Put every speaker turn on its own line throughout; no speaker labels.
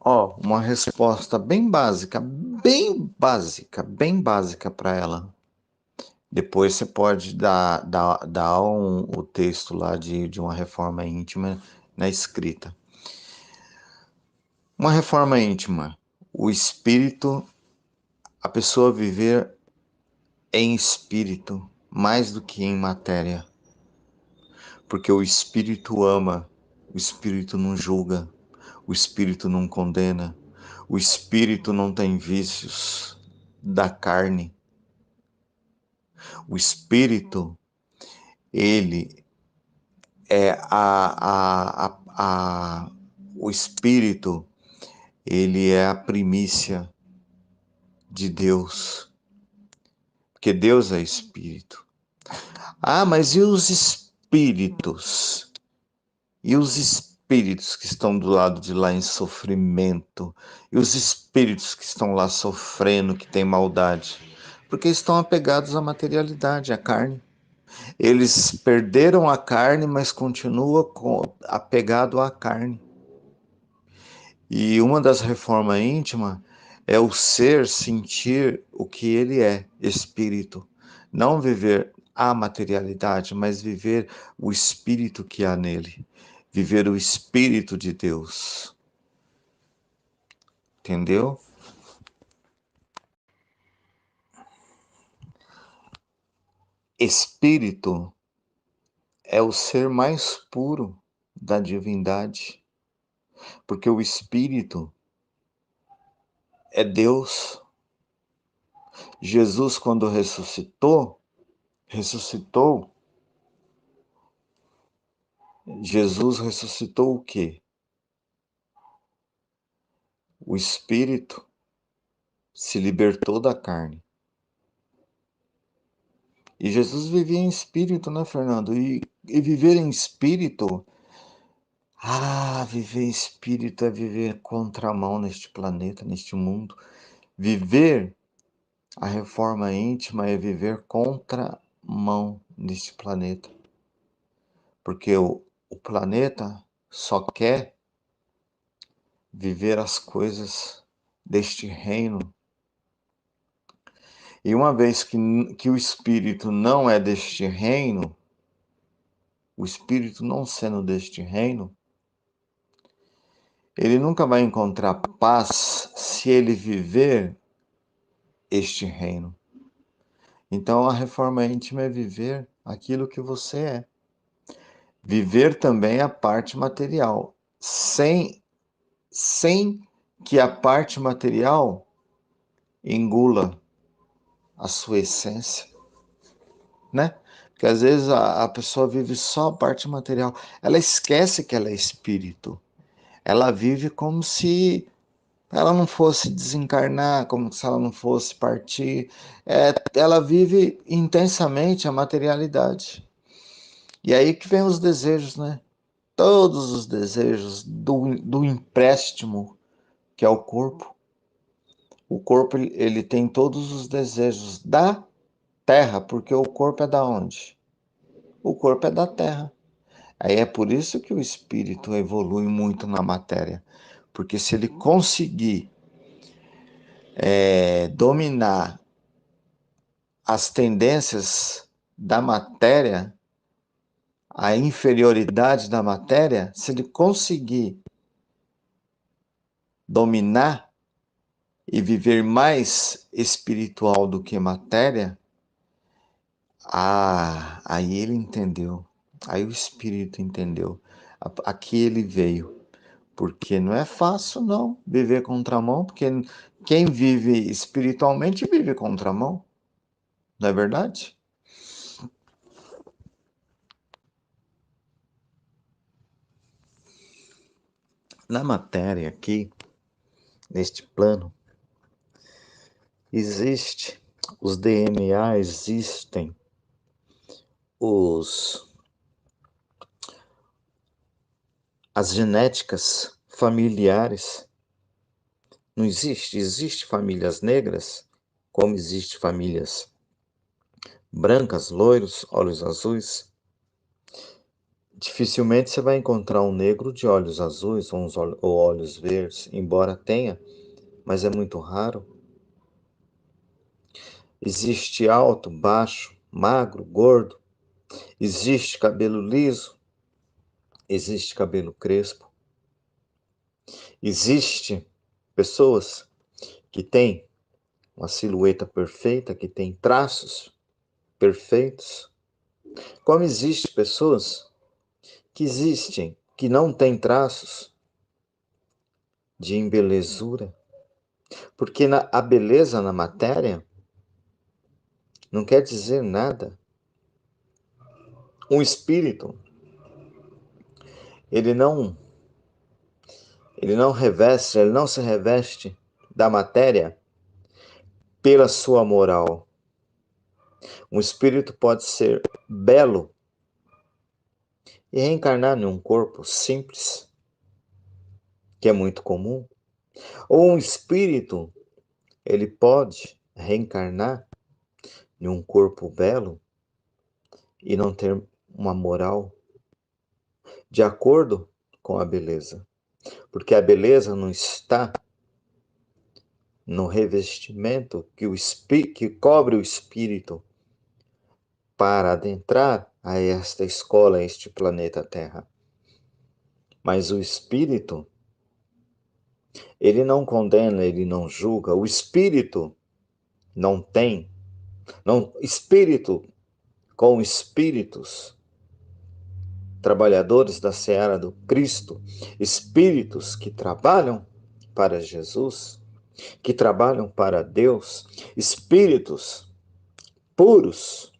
Ó, uma resposta bem básica para ela. Depois você pode dar o texto lá de uma reforma íntima na escrita. Uma reforma íntima, o espírito, a pessoa viver em espírito mais do que em matéria. Porque o espírito ama, o espírito não julga, o espírito não condena, o espírito não tem vícios da carne. O espírito, ele é o espírito, ele é a primícia de Deus, porque Deus é espírito. Ah, mas e os espíritos? E os espíritos que estão do lado de lá em sofrimento? E os espíritos que estão lá sofrendo, que têm maldade? Porque estão apegados à materialidade, à carne. Eles perderam a carne, mas continuam apegado à carne. E uma das reformas íntimas é o ser sentir o que ele é, espírito. Não viver a materialidade, mas viver o espírito que há nele. Viver o espírito de Deus. Entendeu? Espírito é o ser mais puro da divindade. Porque o espírito é Deus. Jesus, quando ressuscitou, Jesus ressuscitou o quê? O espírito se libertou da carne. E Jesus vivia em espírito, né, Fernando? E viver em espírito, viver em espírito é viver contramão neste planeta, neste mundo. Viver a reforma íntima é viver contramão neste planeta. Porque o planeta só quer viver as coisas deste reino. E uma vez que o espírito não é deste reino, o espírito não sendo deste reino, ele nunca vai encontrar paz se ele viver este reino. Então a reforma íntima é viver aquilo que você é. Viver também a parte material, sem que a parte material engula a sua essência, né? Porque às vezes a pessoa vive só a parte material, ela esquece que ela é espírito. Ela vive como se ela não fosse desencarnar, como se ela não fosse partir. Ela vive intensamente a materialidade. E aí que vem os desejos, né? Todos os desejos do empréstimo, que é o corpo. O corpo, ele tem todos os desejos da terra, porque o corpo é da onde? O corpo é da terra. Aí é por isso que o espírito evolui muito na matéria. Porque se ele conseguir dominar as tendências da matéria, a inferioridade da matéria, se ele conseguir dominar e viver mais espiritual do que matéria, aí ele entendeu. Aí o espírito entendeu. Aqui ele veio. Porque não é fácil, não, viver contramão, porque quem vive espiritualmente vive contramão, não é verdade? Na matéria aqui, neste plano, existe, os DNA existem, os, as genéticas familiares, não existe famílias negras, como existe famílias brancas, loiros, olhos azuis, Dificilmente você vai encontrar um negro de olhos azuis ou, ou olhos verdes, embora tenha, mas é muito raro. Existe alto, baixo, magro, gordo. Existe cabelo liso. Existe cabelo crespo. Existe pessoas que têm uma silhueta perfeita, que têm traços perfeitos. Como existe pessoas que não têm traços de embelezura, porque a beleza na matéria não quer dizer nada. Um espírito, ele não ele não se reveste da matéria pela sua moral. Um espírito pode ser belo e reencarnar em um corpo simples, que é muito comum, ou um espírito, ele pode reencarnar em um corpo belo e não ter uma moral de acordo com a beleza, porque a beleza não está no revestimento que cobre o espírito para adentrar a esta escola, a este planeta Terra. Mas o espírito, ele não condena, ele não julga. O espírito não tem, não, espírito com espíritos, trabalhadores da seara do Cristo, espíritos que trabalham para Jesus, que trabalham para Deus, espíritos puros,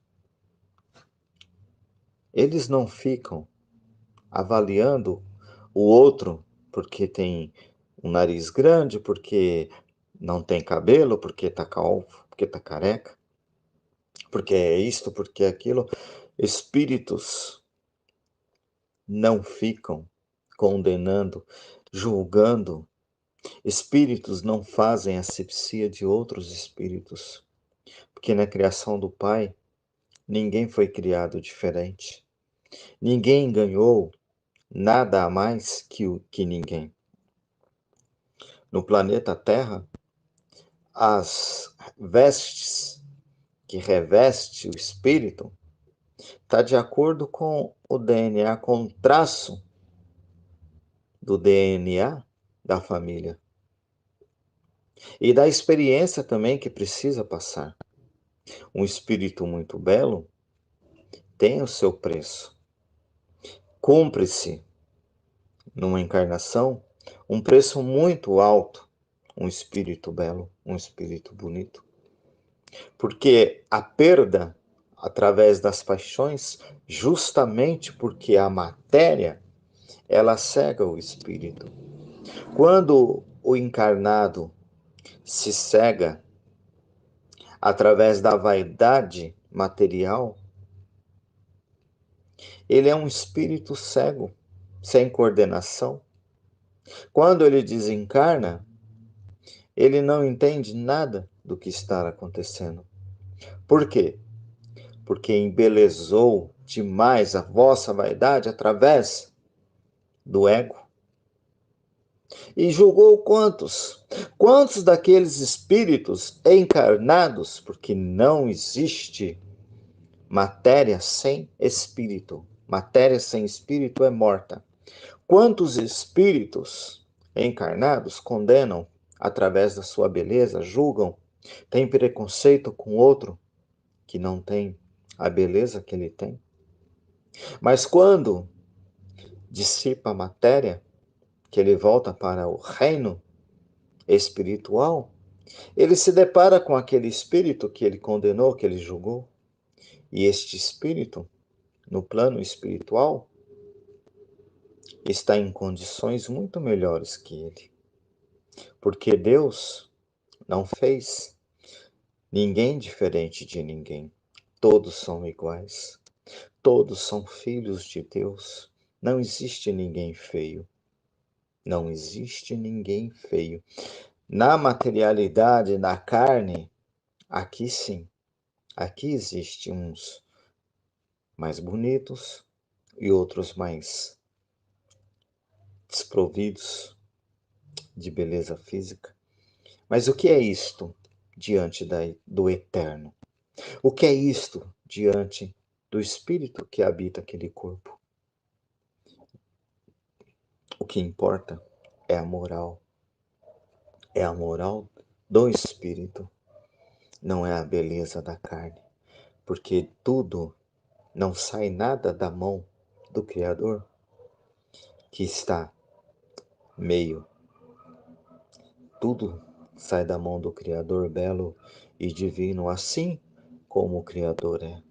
eles não ficam avaliando o outro porque tem um nariz grande, porque não tem cabelo, porque tá calvo, porque tá careca, porque é isto, porque é aquilo. Espíritos não ficam condenando, julgando. Espíritos não fazem asepsia de outros espíritos, porque na criação do Pai, ninguém foi criado diferente. Ninguém ganhou nada a mais que ninguém. No planeta Terra, as vestes que reveste o espírito está de acordo com o DNA, com o traço do DNA da família e da experiência também que precisa passar. Um espírito muito belo tem o seu preço. Cumpre-se numa encarnação um preço muito alto, um espírito belo, um espírito bonito. Porque a perda através das paixões, justamente porque a matéria, ela cega o espírito. Quando o encarnado se cega através da vaidade material, ele é um espírito cego, sem coordenação. Quando ele desencarna, ele não entende nada do que está acontecendo. Por quê? Porque embelezou demais a vossa vaidade através do ego. E julgou quantos? Quantos daqueles espíritos encarnados, porque não existe matéria sem espírito. Matéria sem espírito é morta. Quantos espíritos encarnados condenam através da sua beleza, julgam, têm preconceito com outro que não tem a beleza que ele tem? Mas quando dissipa a matéria, que ele volta para o reino espiritual, ele se depara com aquele espírito que ele condenou, que ele julgou. E este espírito, no plano espiritual, está em condições muito melhores que ele. Porque Deus não fez ninguém diferente de ninguém. Todos são iguais. Todos são filhos de Deus. Não existe ninguém feio. Não existe ninguém feio. Na materialidade, na carne, aqui sim. Aqui existem uns mais bonitos, e outros mais desprovidos de beleza física. Mas o que é isto diante do eterno? O que é isto diante do espírito que habita aquele corpo? O que importa é a moral do espírito, não é a beleza da carne, porque tudo não sai nada da mão do Criador, que está meio, tudo sai da mão do Criador belo e divino, assim como o Criador é.